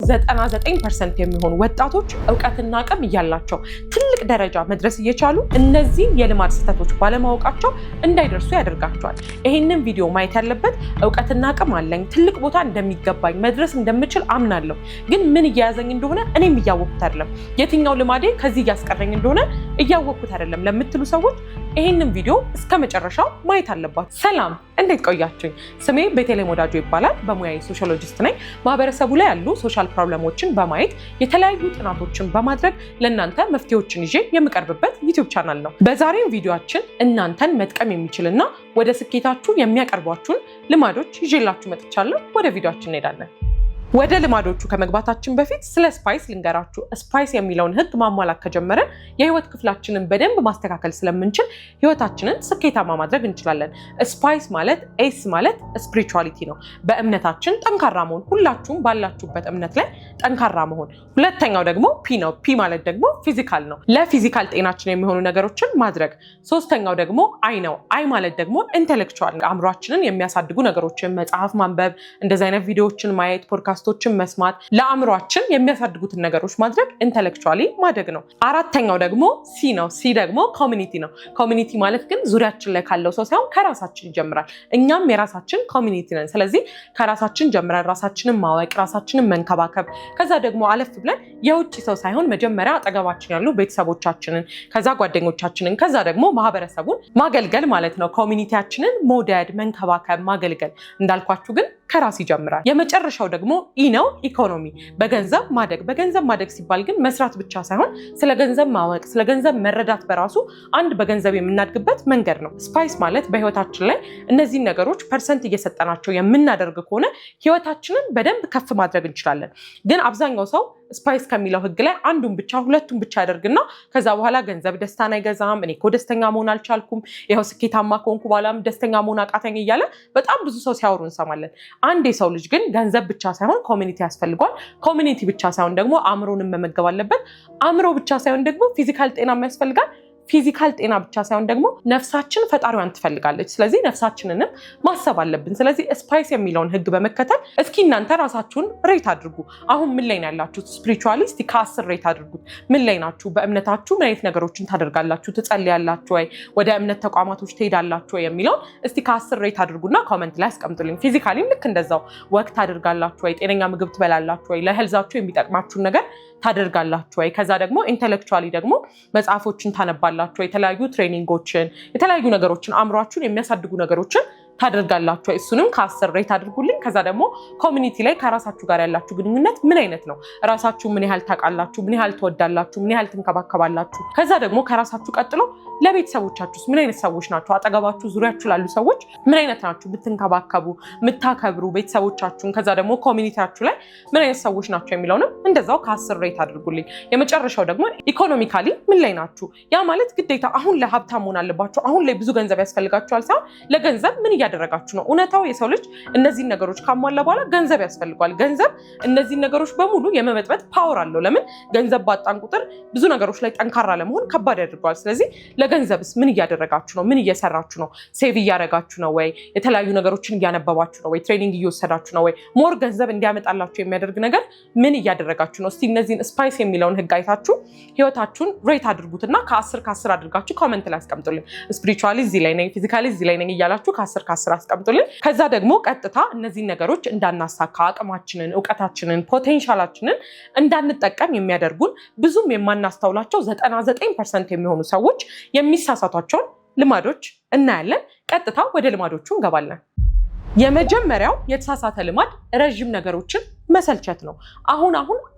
99% የሚሆኑ ወጣቶች ዕውቀትና አቅም እያላቸው ትልቅ ደረጃ መድረስ እየቻሉ እነዚህ የልማድ ስህተቶች ባለማወቃቸው እንዳይደርሱ ያደርጋቸዋል። ይሄንን ቪዲዮ ማየት ያለበት ዕውቀትና አቅም አለኝ፣ ትልቅ ቦታ እንደሚገባኝ መድረስ እንደምችል አምናለሁ፣ ግን ምን እያያዘኝ እንደሆነ እኔም እያወቅኩት አይደለም፣ የትኛው ልማዴ ከዚህ እያስቀረኝ እንደሆነ እያወቅኩት አይደለም ለምትሉ ሰዎች ይሄንን ቪዲዮ እስከ መጨረሻው ማየት አለባችሁ። ሰላም፣ እንዴት ቆያችሁኝ? ስሜ ቤተልሔም ወዳጆ ይባላል። በሙያዬ ሶሻሎጂስት ነኝ። ማህበረሰቡ ላይ ያሉ ሶሻል ፕሮብለሞችን በማየት የተለያዩ ጥናቶችን በማድረግ ለእናንተ መፍትሄዎችን ይዤ የምቀርብበት ዩቲዩብ ቻናል ነው። በዛሬው ቪዲዮአችን እናንተን መጥቀም የሚችልና ወደ ስኬታችሁ የሚያቀርቧችሁን ልማዶች ይዤላችሁ መጥቻለሁ። ወደ ቪዲዮአችን እንሄዳለን። ወደ ልማዶቹ ከመግባታችን በፊት ስለ ስፓይስ ልንገራችሁ። ስፓይስ የሚለውን ህግ ማሟላት ከጀመረን የህይወት ክፍላችንን በደንብ ማስተካከል ስለምንችል ህይወታችንን ስኬታማ ማድረግ እንችላለን። ስፓይስ ማለት ኤስ ማለት ስፒሪቹዋሊቲ ነው። በእምነታችን ጠንካራ መሆን፣ ሁላችሁም ባላችሁበት እምነት ላይ ጠንካራ መሆን። ሁለተኛው ደግሞ ፒ ነው። ፒ ማለት ደግሞ ፊዚካል ነው። ለፊዚካል ጤናችን የሚሆኑ ነገሮችን ማድረግ። ሶስተኛው ደግሞ አይ ነው። አይ ማለት ደግሞ ኢንተሌክቹዋል፣ አእምሯችንን የሚያሳድጉ ነገሮችን መጽሐፍ ማንበብ፣ እንደዚህ አይነት ቪዲዮዎችን ማየት፣ ፖድካስቶችን መስማት፣ ለአእምሯችን የሚያሳድጉትን ነገሮች ማድረግ ኢንተሌክቹዋሊ ማደግ ነው። አራተኛው ደግሞ ሲ ነው። ሲ ደግሞ ኮሚኒቲ ነው። ኮሚኒቲ ማለት ግን ዙሪያችን ላይ ካለው ሰው ሳይሆን ከራሳችን ይጀምራል። እኛም የራሳችን ኮሚኒቲ ነን። ስለዚህ ከራሳችን ጀምረን ራሳችንን ማወቅ፣ ራሳችንን መንከባከብ፣ ከዛ ደግሞ አለፍ ብለን የውጭ ሰው ሳይሆን መጀመሪያ አጠገባችን ያሉ ቤተሰቦቻችንን፣ ከዛ ጓደኞቻችንን፣ ከዛ ደግሞ ማህበረሰቡን ማገልገል ማለት ነው። ኮሚኒቲያችንን መውደድ፣ መንከባከብ፣ ማገልገል እንዳልኳችሁ ግን ከራስ ይጀምራል። የመጨረሻው ደግሞ ኢ ነው። ኢኮኖሚ፣ በገንዘብ ማደግ። በገንዘብ ማደግ ሲባል ግን መስራት ብቻ ሳይሆን ስለ ገንዘብ ማወቅ፣ ስለ ገንዘብ መረዳት በራሱ አንድ በገንዘብ የምናድግበት መንገድ ነው። ስፓይስ ማለት በህይወታችን ላይ እነዚህን ነገሮች ፐርሰንት እየሰጠናቸው የምናደርግ ከሆነ ህይወታችንን በደንብ ከፍ ማድረግ እንችላለን። ግን አብዛኛው ሰው ስፓይስ ከሚለው ህግ ላይ አንዱን ብቻ ሁለቱን ብቻ ያደርግና ከዛ በኋላ ገንዘብ ደስታን አይገዛም፣ እኔ እኮ ደስተኛ መሆን አልቻልኩም፣ ይኸው ስኬታማ ከሆንኩ በኋላም ደስተኛ መሆን አቃተኝ እያለ በጣም ብዙ ሰው ሲያወሩ እንሰማለን። አንድ የሰው ልጅ ግን ገንዘብ ብቻ ሳይሆን ኮሚኒቲ ያስፈልጓል። ኮሚኒቲ ብቻ ሳይሆን ደግሞ አእምሮንም መመገብ አለበት። አእምሮ ብቻ ሳይሆን ደግሞ ፊዚካል ጤናም ያስፈልጋል። ፊዚካል ጤና ብቻ ሳይሆን ደግሞ ነፍሳችን ፈጣሪዋን ትፈልጋለች። ስለዚህ ነፍሳችንንም ማሰብ አለብን። ስለዚህ ስፓይስ የሚለውን ህግ በመከተል እስኪ እናንተ ራሳችሁን ሬት አድርጉ። አሁን ምን ላይ ነው ያላችሁት? ስፒሪቹዋሊስት ከ10 ሬት አድርጉት። ምን ላይ ናችሁ? በእምነታችሁ ምን አይነት ነገሮችን ታደርጋላችሁ? ትጸልያላችሁ ወይ? ወደ እምነት ተቋማቶች ትሄዳላችሁ ወይ? የሚለውን እስቲ ከ10 ሬት አድርጉና ኮመንት ላይ አስቀምጡልኝ። ፊዚካሊም ልክ እንደዛው ወቅት ታደርጋላችሁ ወይ? ጤነኛ ምግብ ትበላላችሁ ወይ? ለሄልዛችሁ የሚጠቅማችሁን ነገር ታደርጋላችሁ ወይ? ከዛ ደግሞ ኢንተሌክቹዋሊ ደግሞ መጽሐፎችን ታነባላችሁ፣ የተለያዩ ትሬኒንጎችን፣ የተለያዩ ነገሮችን አእምሯችሁን የሚያሳድጉ ነገሮችን ታደርጋላችሁ። እሱንም ከ10 ሬት አድርጉልኝ። ከዛ ደግሞ ኮሚኒቲ ላይ ከራሳችሁ ጋር ያላችሁ ግንኙነት ምን አይነት ነው? ራሳችሁ ምን ያህል ታውቃላችሁ? ምን ያህል ትወዳላችሁ? ምን ያህል ትንከባከባላችሁ? ከዛ ደግሞ ከራሳችሁ ቀጥሎ ለቤተሰቦቻችሁስ ምን አይነት ሰዎች ናቸው? አጠገባችሁ ዙሪያችሁ ላሉ ሰዎች ምን አይነት ናችሁ? የምትንከባከቡ፣ የምታከብሩ ቤተሰቦቻችሁን፣ ከዛ ደግሞ ኮሚኒቲያችሁ ላይ ምን አይነት ሰዎች ናቸው የሚለውንም እንደዛው ከ10 ሬት አድርጉልኝ። የመጨረሻው ደግሞ ኢኮኖሚካሊ ምን ላይ ናችሁ? ያ ማለት ግዴታ አሁን ላይ ሀብታም መሆን አለባችሁ፣ አሁን ላይ ብዙ ገንዘብ ያስፈልጋችኋል ሳይሆን ለገንዘብ ምን እያደረጋችሁ ነው? እውነታው የሰው ልጅ እነዚህን ነገሮች ካሟላ በኋላ ገንዘብ ያስፈልጓል። ገንዘብ እነዚህን ነገሮች በሙሉ የመመጥበት ፓወር አለው። ለምን? ገንዘብ ባጣን ቁጥር ብዙ ነገሮች ላይ ጠንካራ ለመሆን ከባድ ያደርገዋል። ስለዚህ ለገንዘብስ ምን እያደረጋችሁ ነው? ምን እየሰራችሁ ነው? ሴቭ እያደረጋችሁ ነው ወይ? የተለያዩ ነገሮችን እያነበባችሁ ነው ወይ? ትሬኒንግ እየወሰዳችሁ ነው ወይ? ሞር ገንዘብ እንዲያመጣላችሁ የሚያደርግ ነገር ምን እያደረጋችሁ ነው? እስቲ እነዚህን ስፓይስ የሚለውን ህግ አይታችሁ ህይወታችሁን ሬት አድርጉትና ከ10 አድርጋችሁ ኮመንት ላይ አስቀምጡልኝ። ስፒሪቹዋሊ እዚህ ላይ ነኝ፣ ፊዚካሊ እዚህ ላይ ነኝ እያላችሁ ከ10 አስቀምጡልን። ከዛ ደግሞ ቀጥታ እነዚህ ነገሮች እንዳናሳካ አቅማችንን፣ ዕውቀታችንን፣ ፖቴንሻላችንን እንዳንጠቀም የሚያደርጉን ብዙም የማናስተውላቸው 99% የሚሆኑ ሰዎች የሚሳሳቷቸውን ልማዶች እናያለን። ቀጥታ ወደ ልማዶቹ እንገባለን። የመጀመሪያው የተሳሳተ ልማድ ረጅም ነገሮችን መሰልቸት ነው። አሁን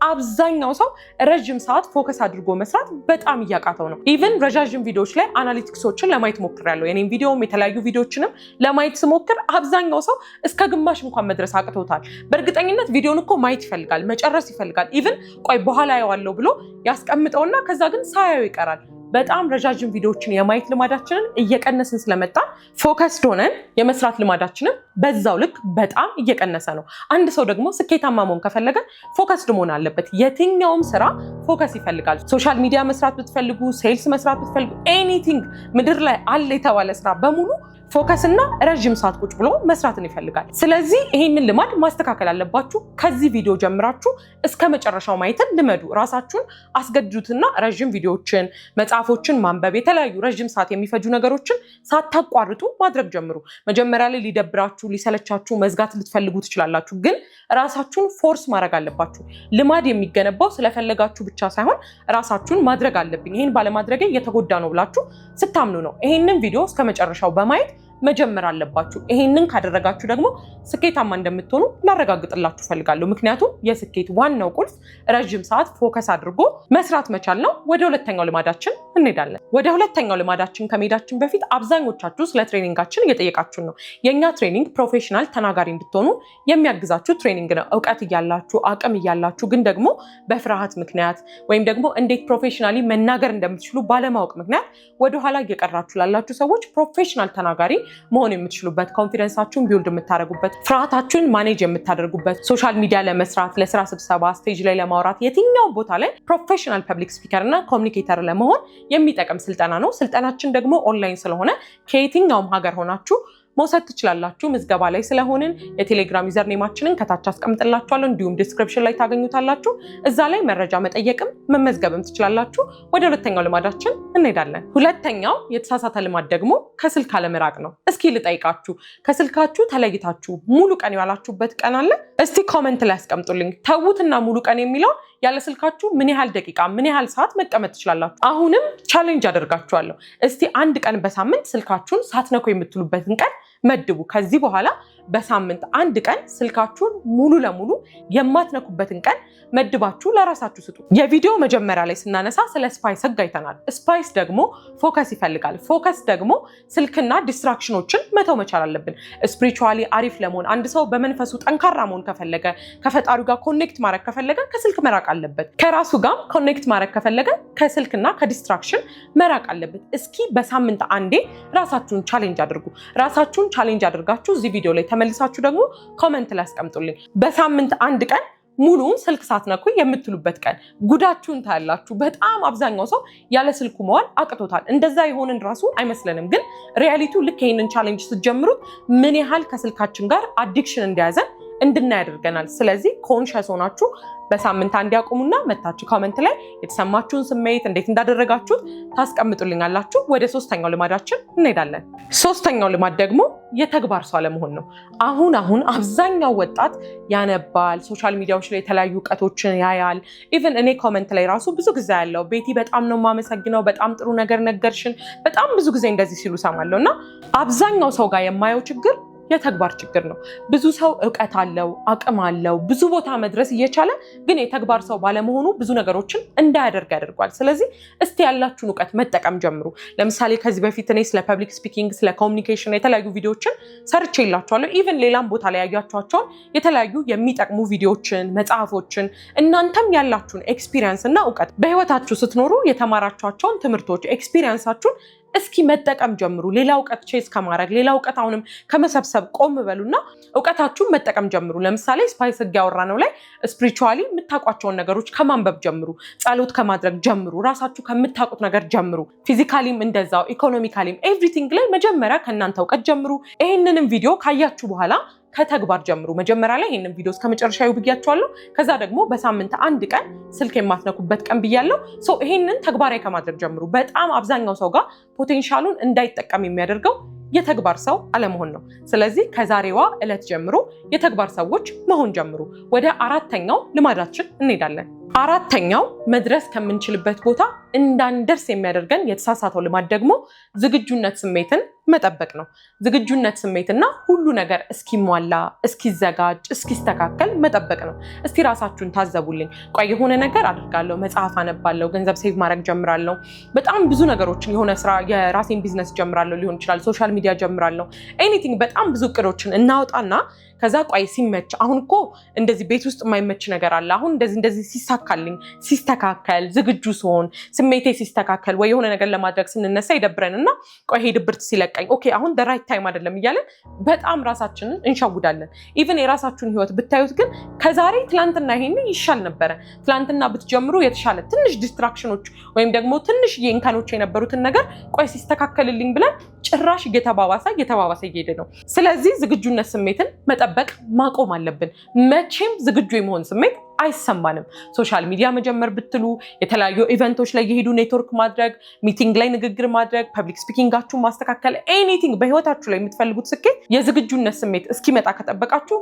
አብዛኛው ሰው ረጅም ሰዓት ፎከስ አድርጎ መስራት በጣም እያቃተው ነው። ኢቭን ረጃጅም ቪዲዮዎች ላይ አናሊቲክሶችን ለማየት ሞክሬያለሁ። የኔም ቪዲዮም የተለያዩ ቪዲዮዎችንም ለማየት ስሞክር አብዛኛው ሰው እስከ ግማሽ እንኳን መድረስ አቅቶታል። በእርግጠኝነት ቪዲዮን እኮ ማየት ይፈልጋል፣ መጨረስ ይፈልጋል። ኢቭን ቆይ በኋላ ያዋለው ብሎ ያስቀምጠውና ከዛ ግን ሳያየው ይቀራል። በጣም ረጃጅም ቪዲዮዎችን የማየት ልማዳችንን እየቀነስን ስለመጣ ፎከስድ ሆነን የመስራት ልማዳችንን በዛው ልክ በጣም እየቀነሰ ነው። አንድ ሰው ደግሞ ስኬታማ መሆን ከፈለገ ፎከስድ መሆን አለበት። የትኛውም ስራ ፎከስ ይፈልጋል። ሶሻል ሚዲያ መስራት ብትፈልጉ፣ ሴልስ መስራት ብትፈልጉ፣ ኤኒቲንግ ምድር ላይ አለ የተባለ ስራ በሙሉ ፎከስ እና ረጅም ሰዓት ቁጭ ብሎ መስራትን ይፈልጋል። ስለዚህ ይሄንን ልማድ ማስተካከል አለባችሁ። ከዚህ ቪዲዮ ጀምራችሁ እስከ መጨረሻው ማየትን ልመዱ። ራሳችሁን አስገድዱትና ረጅም ቪዲዮዎችን፣ መጽሐፎችን ማንበብ፣ የተለያዩ ረጅም ሰዓት የሚፈጁ ነገሮችን ሳታቋርጡ ማድረግ ጀምሩ። መጀመሪያ ላይ ሊደብራችሁ፣ ሊሰለቻችሁ፣ መዝጋት ልትፈልጉ ትችላላችሁ። ግን ራሳችሁን ፎርስ ማድረግ አለባችሁ። ልማድ የሚገነባው ስለፈለጋችሁ ብቻ ሳይሆን ራሳችሁን ማድረግ አለብኝ፣ ይሄን ባለማድረጌ እየተጎዳ ነው ብላችሁ ስታምኑ ነው። ይሄንን ቪዲዮ እስከ መጨረሻው በማየት መጀመር አለባችሁ። ይሄንን ካደረጋችሁ ደግሞ ስኬታማ እንደምትሆኑ ላረጋግጥላችሁ ፈልጋለሁ። ምክንያቱም የስኬት ዋናው ቁልፍ ረጅም ሰዓት ፎከስ አድርጎ መስራት መቻል ነው። ወደ ሁለተኛው ልማዳችን እንሄዳለን። ወደ ሁለተኛው ልማዳችን ከመሄዳችን በፊት አብዛኞቻችሁ ስለ ትሬኒንጋችን እየጠየቃችሁ ነው። የኛ ትሬኒንግ ፕሮፌሽናል ተናጋሪ እንድትሆኑ የሚያግዛችሁ ትሬኒንግ ነው። እውቀት እያላችሁ አቅም እያላችሁ ግን ደግሞ በፍርሃት ምክንያት ወይም ደግሞ እንዴት ፕሮፌሽናሊ መናገር እንደምትችሉ ባለማወቅ ምክንያት ወደኋላ እየቀራችሁ ላላችሁ ሰዎች ፕሮፌሽናል ተናጋሪ መሆን የምትችሉበት፣ ኮንፊደንሳችሁን ቢውልድ የምታደርጉበት፣ ፍርሃታችሁን ማኔጅ የምታደርጉበት፣ ሶሻል ሚዲያ ለመስራት፣ ለስራ ስብሰባ፣ ስቴጅ ላይ ለማውራት፣ የትኛው ቦታ ላይ ፕሮፌሽናል ፐብሊክ ስፒከር እና ኮሚኒኬተር ለመሆን የሚጠቅም ስልጠና ነው። ስልጠናችን ደግሞ ኦንላይን ስለሆነ ከየትኛውም ሀገር ሆናችሁ መውሰድ ትችላላችሁ። ምዝገባ ላይ ስለሆንን የቴሌግራም ዩዘር ኔማችንን ከታች አስቀምጥላችኋለሁ፣ እንዲሁም ዲስክሪፕሽን ላይ ታገኙታላችሁ። እዛ ላይ መረጃ መጠየቅም መመዝገብም ትችላላችሁ። ወደ ሁለተኛው ልማዳችን እንሄዳለን። ሁለተኛው የተሳሳተ ልማድ ደግሞ ከስልክ አለመራቅ ነው። እስኪ ልጠይቃችሁ፣ ከስልካችሁ ተለይታችሁ ሙሉ ቀን የዋላችሁበት ቀን አለ? እስቲ ኮመንት ላይ አስቀምጡልኝ። ተዉትና ሙሉ ቀን የሚለው ያለ ስልካችሁ ምን ያህል ደቂቃ ምን ያህል ሰዓት መቀመጥ ትችላላችሁ? አሁንም ቻሌንጅ አደርጋችኋለሁ። እስቲ አንድ ቀን በሳምንት ስልካችሁን ሳትነኩ የምትሉበትን ቀን መድቡ። ከዚህ በኋላ በሳምንት አንድ ቀን ስልካችሁን ሙሉ ለሙሉ የማትነኩበትን ቀን መድባችሁ ለራሳችሁ ስጡ። የቪዲዮ መጀመሪያ ላይ ስናነሳ ስለ ስፓይስ ህግ አይተናል። ስፓይስ ደግሞ ፎከስ ይፈልጋል። ፎከስ ደግሞ ስልክና ዲስትራክሽኖችን መተው መቻል አለብን። ስፒሪቹዋሊ አሪፍ ለመሆን አንድ ሰው በመንፈሱ ጠንካራ መሆን ከፈለገ፣ ከፈጣሪው ጋር ኮኔክት ማድረግ ከፈለገ ከስልክ መራቅ አለበት። ከራሱ ጋር ኮኔክት ማድረግ ከፈለገ ከስልክና ከዲስትራክሽን መራቅ አለበት። እስኪ በሳምንት አንዴ ራሳችሁን ቻሌንጅ አድርጉ። ራሳችሁን ቻሌንጅ አድርጋችሁ እዚህ ቪዲዮ ላይ ተመልሳችሁ ደግሞ ኮመንት ላይ አስቀምጡልኝ። በሳምንት አንድ ቀን ሙሉውን ስልክ ሳትነኩ የምትሉበት ቀን ጉዳችሁን ታያላችሁ። በጣም አብዛኛው ሰው ያለ ስልኩ መዋል አቅቶታል። እንደዛ የሆንን ራሱ አይመስለንም፣ ግን ሪያሊቲው ልክ ይሄንን ቻሌንጅ ስትጀምሩት ምን ያህል ከስልካችን ጋር አዲክሽን እንደያዘን እንድናይ ያደርገናል። ስለዚህ ኮንሸስ ሆናችሁ በሳምንት አንድ ያቁሙና መታችሁ ኮመንት ላይ የተሰማችሁን ስሜት እንዴት እንዳደረጋችሁት ታስቀምጡልኛላችሁ። ወደ ሶስተኛው ልማዳችን እንሄዳለን። ሶስተኛው ልማድ ደግሞ የተግባር ሰው አለመሆን ነው። አሁን አብዛኛው ወጣት ያነባል፣ ሶሻል ሚዲያዎች ላይ የተለያዩ እውቀቶችን ያያል። ኢቭን እኔ ኮመንት ላይ ራሱ ብዙ ጊዜ ያለው ቤቲ በጣም ነው የማመሰግነው፣ በጣም ጥሩ ነገር ነገርሽን፣ በጣም ብዙ ጊዜ እንደዚህ ሲሉ ሰማለሁ። እና አብዛኛው ሰው ጋር የማየው ችግር የተግባር ችግር ነው። ብዙ ሰው እውቀት አለው፣ አቅም አለው፣ ብዙ ቦታ መድረስ እየቻለ ግን የተግባር ሰው ባለመሆኑ ብዙ ነገሮችን እንዳያደርግ ያደርጓል። ስለዚህ እስቲ ያላችሁን እውቀት መጠቀም ጀምሩ። ለምሳሌ ከዚህ በፊት እኔ ስለ ፐብሊክ ስፒኪንግ፣ ስለ ኮሚኒኬሽን የተለያዩ ቪዲዮዎችን ሰርቼ ይላችኋለሁ። ኢቭን ሌላም ቦታ ላይ ያያችኋቸውን የተለያዩ የሚጠቅሙ ቪዲዮዎችን፣ መጽሐፎችን እናንተም ያላችሁን ኤክስፒሪየንስ እና እውቀት በህይወታችሁ ስትኖሩ የተማራችኋቸውን ትምህርቶች ኤክስፒሪየንሳችሁን እስኪ መጠቀም ጀምሩ። ሌላ እውቀት ቼዝ ከማድረግ ሌላ እውቀት አሁንም ከመሰብሰብ ቆም በሉና እውቀታችሁን መጠቀም ጀምሩ። ለምሳሌ ስፓይስ ህግ ያወራነው ላይ ስፒሪቹዋሊ የምታውቋቸውን ነገሮች ከማንበብ ጀምሩ። ጸሎት ከማድረግ ጀምሩ። ራሳችሁ ከምታውቁት ነገር ጀምሩ። ፊዚካሊም እንደዛው፣ ኢኮኖሚካሊም ኤቭሪቲንግ ላይ መጀመሪያ ከእናንተ እውቀት ጀምሩ። ይሄንንም ቪዲዮ ካያችሁ በኋላ ከተግባር ጀምሩ። መጀመሪያ ላይ ይሄንን ቪዲዮ እስከመጨረሻው ብያችኋለሁ። ከዛ ደግሞ በሳምንት አንድ ቀን ስልክ የማትነኩበት ቀን ብያለሁ። ይሄንን ተግባራዊ ከማድረግ ጀምሩ። በጣም አብዛኛው ሰው ጋር ፖቴንሻሉን እንዳይጠቀም የሚያደርገው የተግባር ሰው አለመሆን ነው። ስለዚህ ከዛሬዋ ዕለት ጀምሮ የተግባር ሰዎች መሆን ጀምሩ። ወደ አራተኛው ልማዳችን እንሄዳለን። አራተኛው መድረስ ከምንችልበት ቦታ እንዳንደርስ የሚያደርገን የተሳሳተው ልማድ ደግሞ ዝግጁነት ስሜትን መጠበቅ ነው። ዝግጁነት ስሜትና ሁሉ ነገር እስኪሟላ፣ እስኪዘጋጅ፣ እስኪስተካከል መጠበቅ ነው። እስቲ ራሳችሁን ታዘቡልኝ። ቆይ የሆነ ነገር አድርጋለሁ፣ መጽሐፍ አነባለሁ፣ ገንዘብ ሴቭ ማድረግ ጀምራለሁ፣ በጣም ብዙ ነገሮችን የሆነ ስራ የራሴን ቢዝነስ ጀምራለሁ ሊሆን ይችላል፣ ሶሻል ሚዲያ ጀምራለሁ፣ ኤኒቲንግ በጣም ብዙ እቅዶችን እናወጣና ከዛ ቆይ ሲመች፣ አሁን እኮ እንደዚህ ቤት ውስጥ የማይመች ነገር አለ፣ አሁን እንደዚህ ሲሳካልኝ፣ ሲስተካከል፣ ዝግጁ ሲሆን፣ ስሜቴ ሲስተካከል ወይ የሆነ ነገር ለማድረግ ስንነሳ ይደብረንና ቆይ ይሄ ድብርት ሲለቀኝ ኦኬ አሁን the right time አይደለም እያለን በጣም ራሳችንን እንሻጉዳለን። ኢቭን የራሳችሁን ህይወት ብታዩት ግን ከዛሬ ትላንትና ይሄን ይሻል ነበረ፣ ትላንትና ብትጀምሩ የተሻለ ትንሽ ዲስትራክሽኖች ወይም ደግሞ ትንሽ እንከኖች የነበሩትን ነገር ቆይ ሲስተካከልልኝ ብለን ጭራሽ እየተባባሰ እየሄደ ነው። ስለዚህ ዝግጁነት ስሜትን መጠበቅ ማቆም አለብን። መቼም ዝግጁ የመሆን ስሜት አይሰማንም። ሶሻል ሚዲያ መጀመር ብትሉ፣ የተለያዩ ኢቨንቶች ላይ የሄዱ ኔትወርክ ማድረግ፣ ሚቲንግ ላይ ንግግር ማድረግ፣ ፐብሊክ ስፒኪንጋችሁን ማስተካከል፣ ኤኒቲንግ በህይወታችሁ ላይ የምትፈልጉት ስኬት የዝግጁነት ስሜት እስኪመጣ ከጠበቃችሁ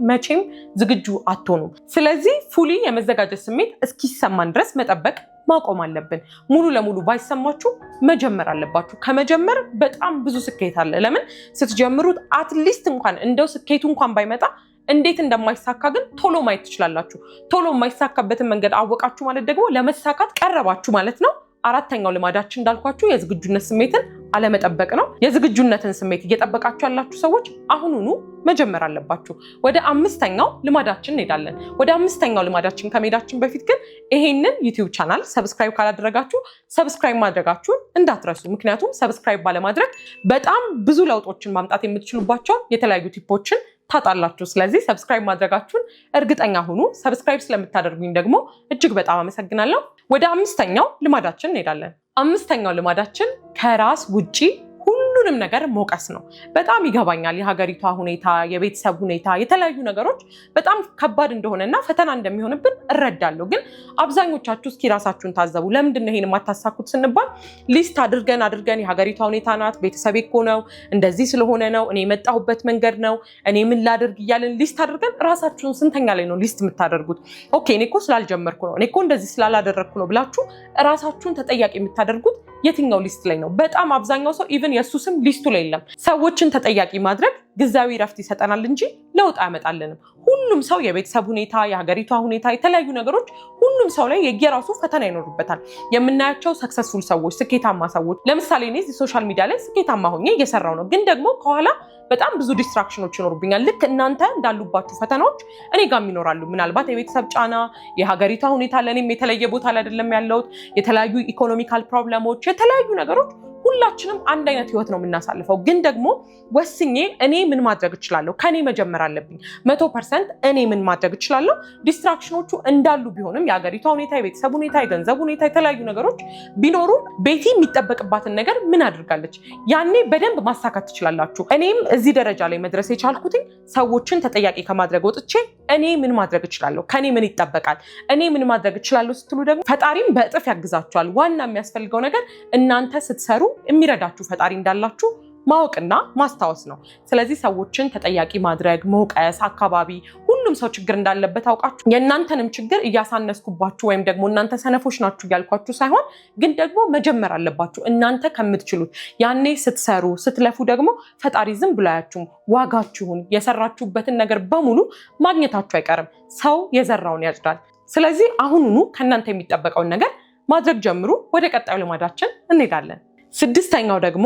መቼም ዝግጁ አትሆኑም። ስለዚህ ፉሊ የመዘጋጀት ስሜት እስኪሰማን ድረስ መጠበቅ ማቆም አለብን። ሙሉ ለሙሉ ባይሰማችሁ መጀመር አለባችሁ። ከመጀመር በጣም ብዙ ስኬት አለ። ለምን ስትጀምሩት አትሊስት እንኳን እንደው ስኬቱ እንኳን ባይመጣ እንዴት እንደማይሳካ ግን ቶሎ ማየት ትችላላችሁ። ቶሎ የማይሳካበትን መንገድ አወቃችሁ ማለት ደግሞ ለመሳካት ቀረባችሁ ማለት ነው። አራተኛው ልማዳችን እንዳልኳችሁ የዝግጁነት ስሜትን አለመጠበቅ ነው። የዝግጁነትን ስሜት እየጠበቃችሁ ያላችሁ ሰዎች አሁኑኑ መጀመር አለባችሁ። ወደ አምስተኛው ልማዳችን እንሄዳለን። ወደ አምስተኛው ልማዳችን ከመሄዳችን በፊት ግን ይሄንን ዩቲዩብ ቻናል ሰብስክራይብ ካላደረጋችሁ ሰብስክራይብ ማድረጋችሁን እንዳትረሱ። ምክንያቱም ሰብስክራይብ ባለማድረግ በጣም ብዙ ለውጦችን ማምጣት የምትችሉባቸውን የተለያዩ ቲፖችን ታጣላችሁ። ስለዚህ ሰብስክራይብ ማድረጋችሁን እርግጠኛ ሁኑ። ሰብስክራይብ ስለምታደርጉኝ ደግሞ እጅግ በጣም አመሰግናለሁ። ወደ አምስተኛው ልማዳችን እንሄዳለን። አምስተኛው ልማዳችን ከራስ ውጪ ሁሉንም ነገር መውቀስ ነው። በጣም ይገባኛል። የሀገሪቷ ሁኔታ፣ የቤተሰብ ሁኔታ፣ የተለያዩ ነገሮች በጣም ከባድ እንደሆነና ፈተና እንደሚሆንብን እረዳለሁ። ግን አብዛኞቻችሁ እስኪ ራሳችሁን ታዘቡ። ለምንድን ነው ይሄን የማታሳኩት ስንባል ሊስት አድርገን የሀገሪቷ ሁኔታ ናት፣ ቤተሰቤ እኮ ነው፣ እንደዚህ ስለሆነ ነው፣ እኔ የመጣሁበት መንገድ ነው፣ እኔ ምን ላድርግ እያለን ሊስት አድርገን ራሳችሁን ስንተኛ ላይ ነው ሊስት የምታደርጉት? ኦኬ እኔ እኮ ስላልጀመርኩ ነው፣ እኔ እኮ እንደዚህ ስላላደረግኩ ነው ብላችሁ ራሳችሁን ተጠያቂ የምታደርጉት የትኛው ሊስት ላይ ነው? በጣም አብዛኛው ሰው ኢቭን የሱ ስም ሊስቱ ላይ የለም። ሰዎችን ተጠያቂ ማድረግ ጊዜያዊ ረፍት ይሰጠናል እንጂ ለውጥ አያመጣልንም። ሁሉም ሰው የቤተሰብ ሁኔታ፣ የሀገሪቷ ሁኔታ፣ የተለያዩ ነገሮች ሁሉም ሰው ላይ የየራሱ ፈተና ይኖርበታል። የምናያቸው ሰክሰስፉል ሰዎች፣ ስኬታማ ሰዎች፣ ለምሳሌ እኔ ሶሻል ሚዲያ ላይ ስኬታማ ሆኜ እየሰራው ነው፣ ግን ደግሞ ከኋላ በጣም ብዙ ዲስትራክሽኖች ይኖሩብኛል። ልክ እናንተ እንዳሉባችሁ ፈተናዎች እኔ ጋርም ይኖራሉ። ምናልባት የቤተሰብ ጫና፣ የሀገሪቷ ሁኔታ ለእኔም የተለየ ቦታ ላይ አይደለም ያለሁት፣ የተለያዩ ኢኮኖሚካል ፕሮብለሞች፣ የተለያዩ ነገሮች ሁላችንም አንድ አይነት ህይወት ነው የምናሳልፈው። ግን ደግሞ ወስኜ እኔ ምን ማድረግ እችላለሁ? ከኔ መጀመር አለብኝ። 100% እኔ ምን ማድረግ እችላለሁ? ዲስትራክሽኖቹ እንዳሉ ቢሆንም የሀገሪቷ ሁኔታ፣ የቤተሰብ ሁኔታ፣ የገንዘብ ሁኔታ፣ የተለያዩ ነገሮች ቢኖሩም ቤቲ የሚጠበቅባትን ነገር ምን አድርጋለች? ያኔ በደንብ ማሳካት ትችላላችሁ። እኔም እዚህ ደረጃ ላይ መድረስ የቻልኩትኝ ሰዎችን ተጠያቂ ከማድረግ ወጥቼ እኔ ምን ማድረግ እችላለሁ? ከኔ ምን ይጠበቃል? እኔ ምን ማድረግ እችላለሁ ስትሉ ደግሞ ፈጣሪም በእጥፍ ያግዛችኋል። ዋና የሚያስፈልገው ነገር እናንተ ስትሰሩ የሚረዳችሁ ፈጣሪ እንዳላችሁ ማወቅና ማስታወስ ነው። ስለዚህ ሰዎችን ተጠያቂ ማድረግ፣ መውቀስ፣ አካባቢ ሁሉም ሰው ችግር እንዳለበት አውቃችሁ የእናንተንም ችግር እያሳነስኩባችሁ ወይም ደግሞ እናንተ ሰነፎች ናችሁ እያልኳችሁ ሳይሆን፣ ግን ደግሞ መጀመር አለባችሁ እናንተ ከምትችሉት። ያኔ ስትሰሩ ስትለፉ ደግሞ ፈጣሪ ዝም ብሎ አያችሁም። ዋጋችሁን የሰራችሁበትን ነገር በሙሉ ማግኘታችሁ አይቀርም። ሰው የዘራውን ያጭዳል። ስለዚህ አሁኑኑ ከእናንተ የሚጠበቀውን ነገር ማድረግ ጀምሩ። ወደ ቀጣዩ ልማዳችን እንሄዳለን። ስድስተኛው ደግሞ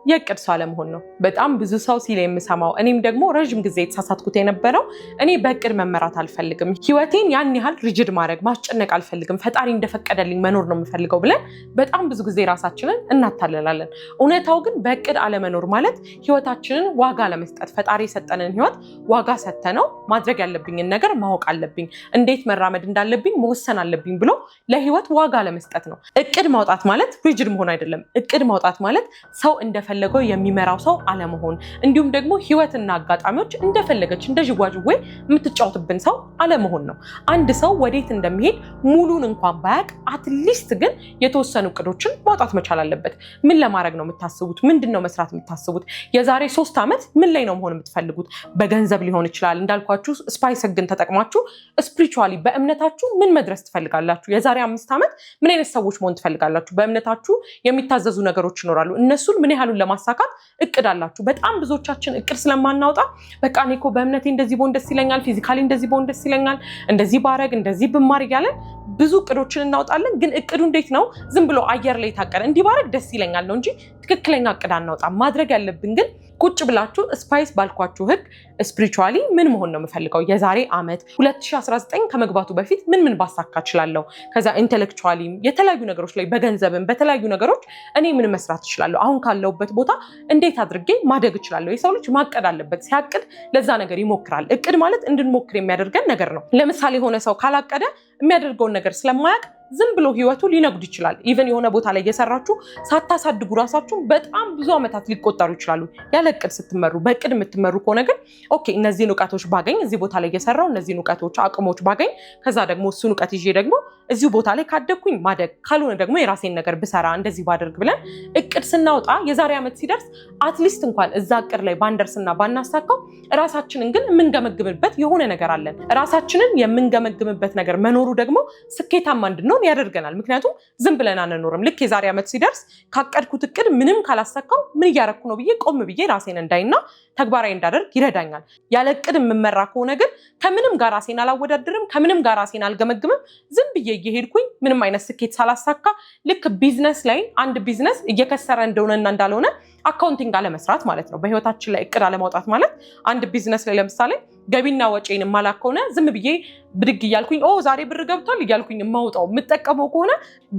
የእቅድ ሰው አለመሆን ነው። በጣም ብዙ ሰው ሲል የምሰማው እኔም ደግሞ ረዥም ጊዜ የተሳሳትኩት የነበረው እኔ በእቅድ መመራት አልፈልግም፣ ህይወቴን ያን ያህል ሪጅድ ማድረግ ማስጨነቅ አልፈልግም፣ ፈጣሪ እንደፈቀደልኝ መኖር ነው የምፈልገው ብለን በጣም ብዙ ጊዜ ራሳችንን እናታለላለን። እውነታው ግን በእቅድ አለመኖር ማለት ህይወታችንን ዋጋ ለመስጠት ፈጣሪ የሰጠንን ህይወት ዋጋ ሰጥተነው ማድረግ ያለብኝን ነገር ማወቅ አለብኝ፣ እንዴት መራመድ እንዳለብኝ መወሰን አለብኝ ብሎ ለህይወት ዋጋ ለመስጠት ነው። እቅድ ማውጣት ማለት ሪጅድ መሆን አይደለም። እቅድ ማውጣት ማለት ሰው እንደፈለገው የሚመራው ሰው አለመሆን፣ እንዲሁም ደግሞ ህይወትና አጋጣሚዎች እንደፈለገች እንደ ዥዋዥዌ የምትጫወትብን ሰው አለመሆን ነው። አንድ ሰው ወዴት እንደሚሄድ ሙሉን እንኳን ባያቅ አትሊስት ግን የተወሰኑ እቅዶችን ማውጣት መቻል አለበት። ምን ለማድረግ ነው የምታስቡት? ምንድን ነው መስራት የምታስቡት? የዛሬ 3 ዓመት ምን ላይ ነው መሆን የምትፈልጉት? በገንዘብ ሊሆን ይችላል። እንዳልኳችሁ ስፓይስ ህግን ተጠቅማችሁ ስፒሪቹዋሊ በእምነታችሁ ምን መድረስ ትፈልጋላችሁ? የዛሬ 5 ዓመት ምን አይነት ሰዎች መሆን ትፈልጋላችሁ? በእምነታችሁ የሚታዘዙ ነገሮች ይኖራሉ። እነሱን ምን ያህሉን ለማሳካት እቅድ አላችሁ? በጣም ብዙዎቻችን እቅድ ስለማናወጣ በቃ እኔ እኮ በእምነቴ እንደዚህ ብሆን ደስ ይለኛል፣ ፊዚካሊ እንደዚህ ብሆን ደስ ይለኛል፣ እንደዚህ ባረግ፣ እንደዚህ ብማር እያለን ብዙ እቅዶችን እናወጣለን። ግን እቅዱ እንዴት ነው? ዝም ብሎ አየር ላይ ታቀረ እንዲህ ባረግ ደስ ይለኛል ነው እንጂ ትክክለኛ እቅድ አናወጣም። ማድረግ ያለብን ግን ቁጭ ብላችሁ ስፓይስ ባልኳችሁ ህግ ስፒሪቹዋሊ ምን መሆን ነው የምፈልገው? የዛሬ ዓመት 2019 ከመግባቱ በፊት ምን ባሳካ እችላለሁ? ከዛ ኢንተሌክቹዋሊ የተለያዩ ነገሮች ላይ በገንዘብም በተለያዩ ነገሮች እኔ ምን መስራት እችላለሁ? አሁን ካለውበት ቦታ እንዴት አድርጌ ማደግ እችላለሁ? የሰው ልጅ ማቀድ አለበት። ሲያቅድ ለዛ ነገር ይሞክራል። እቅድ ማለት እንድንሞክር የሚያደርገን ነገር ነው። ለምሳሌ የሆነ ሰው ካላቀደ የሚያደርገውን ነገር ስለማያውቅ ዝም ብሎ ህይወቱ ሊነጉድ ይችላል። ኢቭን የሆነ ቦታ ላይ እየሰራችሁ ሳታሳድጉ ራሳችሁን በጣም ብዙ ዓመታት ሊቆጠሩ ይችላሉ። ያለ እቅድ ስትመሩ፣ በእቅድ የምትመሩ ከሆነ ግን ኦኬ እነዚህን እውቀቶች ባገኝ እዚህ ቦታ ላይ እየሰራው እነዚህን እውቀቶች አቅሞች ባገኝ ከዛ ደግሞ እሱን እውቀት ይዤ ደግሞ እዚሁ ቦታ ላይ ካደግኩኝ ማደግ ካልሆነ ደግሞ የራሴን ነገር ብሰራ እንደዚህ ባደርግ ብለን እቅድ ስናወጣ የዛሬ ዓመት ሲደርስ አትሊስት እንኳን እዛ እቅድ ላይ ባንደርስና ባናሳካው ራሳችንን ግን የምንገመግምበት የሆነ ነገር አለን። ራሳችንን የምንገመግምበት ነገር መኖሩ ደግሞ ስኬታማ እንድንሆን ያደርገናል። ምክንያቱም ዝም ብለን አንኖርም። ልክ የዛሬ ዓመት ሲደርስ ካቀድኩት እቅድ ምንም ካላሳካው ምን እያረኩ ነው ብዬ ቆም ብዬ ራሴን እንዳይና ተግባራዊ እንዳደርግ ይረዳኛል። ያለ እቅድ የምመራ ከሆነ ግን ከምንም ጋር ራሴን አላወዳድርም፣ ከምንም ጋር ራሴን አልገመግምም። ዝም ብዬ እየሄድኩኝ ምንም አይነት ስኬት ሳላሳካ ልክ ቢዝነስ ላይ አንድ ቢዝነስ እየከሰረ እንደሆነና እንዳልሆነ አካውንቲንግ አለመስራት ማለት ነው። በህይወታችን ላይ እቅድ አለማውጣት ማለት አንድ ቢዝነስ ላይ ለምሳሌ ገቢና ወጪን የማላክ ከሆነ ዝም ብዬ ብድግ እያልኩኝ ዛሬ ብር ገብቷል እያልኩኝ የማውጣው የምጠቀመው ከሆነ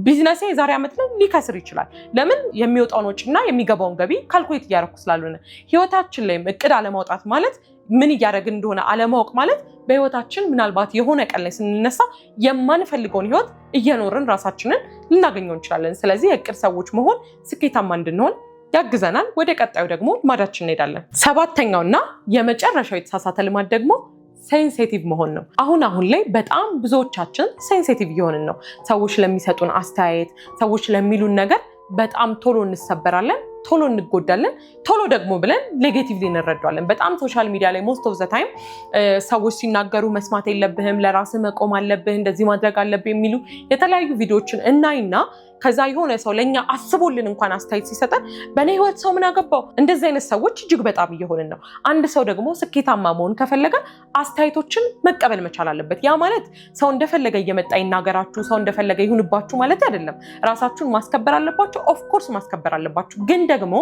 ቢዝነሴ የዛሬ ዓመት ላይ ሊከስር ይችላል። ለምን? የሚወጣውን ወጪና የሚገባውን ገቢ ካልኩሌት እያደረኩ ስላልሆነ። ህይወታችን ላይም እቅድ አለማውጣት ማለት ምን እያደረግን እንደሆነ አለማወቅ ማለት በህይወታችን ምናልባት የሆነ ቀን ላይ ስንነሳ የማንፈልገውን ህይወት እየኖርን ራሳችንን ልናገኘው እንችላለን። ስለዚህ የእቅድ ሰዎች መሆን ስኬታማ እንድንሆን ያግዘናል። ወደ ቀጣዩ ደግሞ ልማዳችን እንሄዳለን። ሰባተኛውና የመጨረሻው የተሳሳተ ልማድ ደግሞ ሴንሲቲቭ መሆን ነው። አሁን ላይ በጣም ብዙዎቻችን ሴንሲቲቭ እየሆንን ነው። ሰዎች ለሚሰጡን አስተያየት፣ ሰዎች ለሚሉን ነገር በጣም ቶሎ እንሰበራለን፣ ቶሎ እንጎዳለን፣ ቶሎ ደግሞ ብለን ኔጌቲቭሊ እንረዳዋለን። በጣም ሶሻል ሚዲያ ላይ ሞስት ኦፍ ዘ ታይም ሰዎች ሲናገሩ መስማት የለብህም፣ ለራስህ መቆም አለብህ፣ እንደዚህ ማድረግ አለብህ የሚሉ የተለያዩ ቪዲዮዎችን እናይና ከዛ የሆነ ሰው ለኛ አስቦልን እንኳን አስተያየት ሲሰጠን በእኔ ህይወት ሰው ምን አገባው? እንደዚህ አይነት ሰዎች እጅግ በጣም እየሆንን ነው። አንድ ሰው ደግሞ ስኬታማ መሆን ከፈለገ አስተያየቶችን መቀበል መቻል አለበት። ያ ማለት ሰው እንደፈለገ እየመጣ ይናገራችሁ፣ ሰው እንደፈለገ ይሁንባችሁ ማለት አይደለም። ራሳችሁን ማስከበር አለባችሁ። ኦፍ ኮርስ ማስከበር አለባችሁ። ግን ደግሞ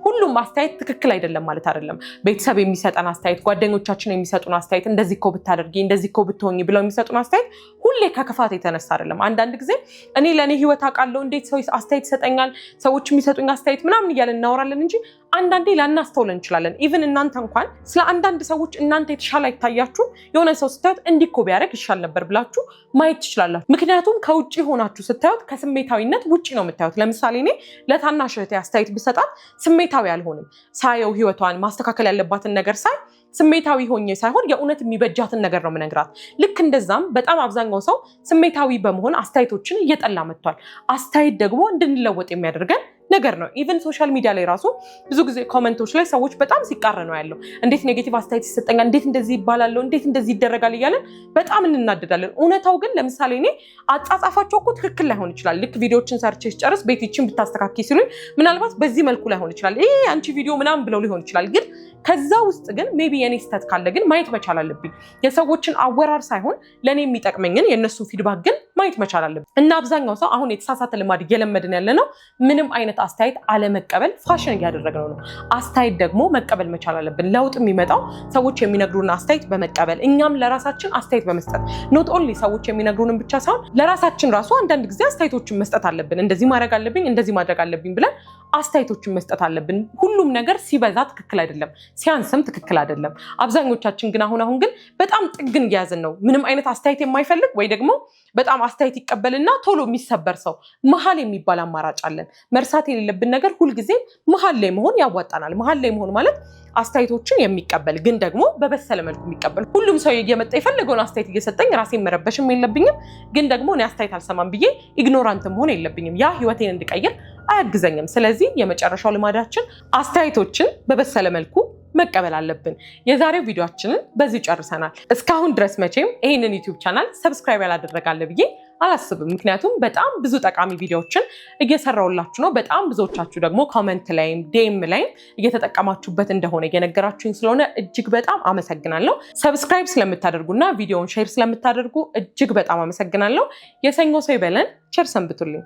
ሁሉም አስተያየት ትክክል አይደለም ማለት አይደለም። ቤተሰብ የሚሰጠን አስተያየት፣ ጓደኞቻችን የሚሰጡን አስተያየት፣ እንደዚህ እኮ ብታደርጊ፣ እንደዚህ እኮ ብትሆኚ ብለው የሚሰጡን አስተያየት ሁሌ ከክፋት የተነሳ አይደለም። አንዳንድ ጊዜ እኔ ለእኔ ህይወት አውቃለሁ እንዴት ሰው አስተያየት ይሰጠኛል፣ ሰዎች የሚሰጡኝ አስተያየት ምናምን እያለን እናወራለን እንጂ አንዳንዴ ላናስተውል እንችላለን። ኢቭን እናንተ እንኳን ስለ አንዳንድ ሰዎች እናንተ የተሻለ አይታያችሁ የሆነ ሰው ስታዩት እንዲህ እኮ ቢያደርግ ይሻል ነበር ብላችሁ ማየት ትችላላችሁ። ምክንያቱም ከውጭ ሆናችሁ ስታዩት ከስሜታዊነት ውጭ ነው የምታዩት። ለምሳሌ እኔ ለታናሽ እህቴ አስተያየት ብሰጣት ስሜታዊ አልሆንም። ሳየው ህይወቷን ማስተካከል ያለባትን ነገር ሳይ ስሜታዊ ሆኜ ሳይሆን የእውነት የሚበጃትን ነገር ነው የምነግራት። ልክ እንደዛም በጣም አብዛኛው ሰው ስሜታዊ በመሆን አስተያየቶችን እየጠላ መጥቷል። አስተያየት ደግሞ እንድንለወጥ የሚያደርገን ነገር ነው። ኢቨን ሶሻል ሚዲያ ላይ ራሱ ብዙ ጊዜ ኮሜንቶች ላይ ሰዎች በጣም ሲቃረኑ ያለው እንዴት ኔጌቲቭ አስተያየት ይሰጠኛል፣ እንዴት እንደዚህ ይባላል፣ እንዴት እንደዚህ ይደረጋል እያለን በጣም እንናደዳለን። እውነታው ግን ለምሳሌ እኔ አጻጻፋቸው እኮ ትክክል ላይሆን ይችላል። ልክ ቪዲዮዎችን ሰርቼ ስጨርስ ቤቲችን ብታስተካኪ ሲሉኝ ምናልባት በዚህ መልኩ ላይሆን ይችላል፣ ይሄ አንቺ ቪዲዮ ምናምን ብለው ሊሆን ይችላል። ግን ከዛ ውስጥ ግን ሜቢ የኔ ስህተት ካለ ግን ማየት መቻል አለብኝ። የሰዎችን አወራር ሳይሆን ለእኔ የሚጠቅመኝን የእነሱ ፊድባክ ግን ማየት መቻል አለብኝ። እና አብዛኛው ሰው አሁን የተሳሳተ ልማድ እየለመድን ያለ ነው። ምንም አይነት አስተያየት አለመቀበል ፋሽን እያደረግነው ነው። አስተያየት ደግሞ መቀበል መቻል አለብን። ለውጥ የሚመጣው ሰዎች የሚነግሩን አስተያየት በመቀበል እኛም ለራሳችን አስተያየት በመስጠት ኖት ኦንሊ ሰዎች የሚነግሩንን ብቻ ሳይሆን ለራሳችን ራሱ አንዳንድ ጊዜ አስተያየቶችን መስጠት አለብን። እንደዚህ ማድረግ አለብኝ፣ እንደዚህ ማድረግ አለብኝ ብለን አስተያየቶችን መስጠት አለብን። ሁሉም ነገር ሲበዛ ትክክል አይደለም፣ ሲያንስም ትክክል አይደለም። አብዛኞቻችን ግን አሁን ግን በጣም ጥግን እያያዝን ነው። ምንም አይነት አስተያየት የማይፈልግ ወይ ደግሞ በጣም አስተያየት ይቀበልና ቶሎ የሚሰበር ሰው መሀል የሚባል አማራጭ አለን። መርሳት የሌለብን ነገር ሁልጊዜ መሀል ላይ መሆን ያዋጣናል። መሀል ላይ መሆን ማለት አስተያየቶችን የሚቀበል ግን ደግሞ በበሰለ መልኩ የሚቀበል። ሁሉም ሰው እየመጣ የፈለገውን አስተያየት እየሰጠኝ ራሴን መረበሽም የለብኝም፣ ግን ደግሞ እኔ አስተያየት አልሰማም ብዬ ኢግኖራንት መሆን የለብኝም። ያ ህይወቴን እንድቀይር አያግዘኝም። ስለዚህ የመጨረሻው ልማዳችን አስተያየቶችን በበሰለ መልኩ መቀበል አለብን። የዛሬው ቪዲዮአችንን በዚህ ጨርሰናል። እስካሁን ድረስ መቼም ይሄንን ዩቲዩብ ቻናል ሰብስክራይብ ያላደረጋለ ብዬ አላስብም። ምክንያቱም በጣም ብዙ ጠቃሚ ቪዲዮዎችን እየሰራሁላችሁ ነው። በጣም ብዙዎቻችሁ ደግሞ ኮሜንት ላይም ዲኤም ላይም እየተጠቀማችሁበት እንደሆነ እየነገራችሁኝ ስለሆነ እጅግ በጣም አመሰግናለሁ። ሰብስክራይብ ስለምታደርጉና ቪዲዮውን ሼር ስለምታደርጉ እጅግ በጣም አመሰግናለሁ። የሰኞ ሰው ይበለን። ቸር ሰንብቱልኝ።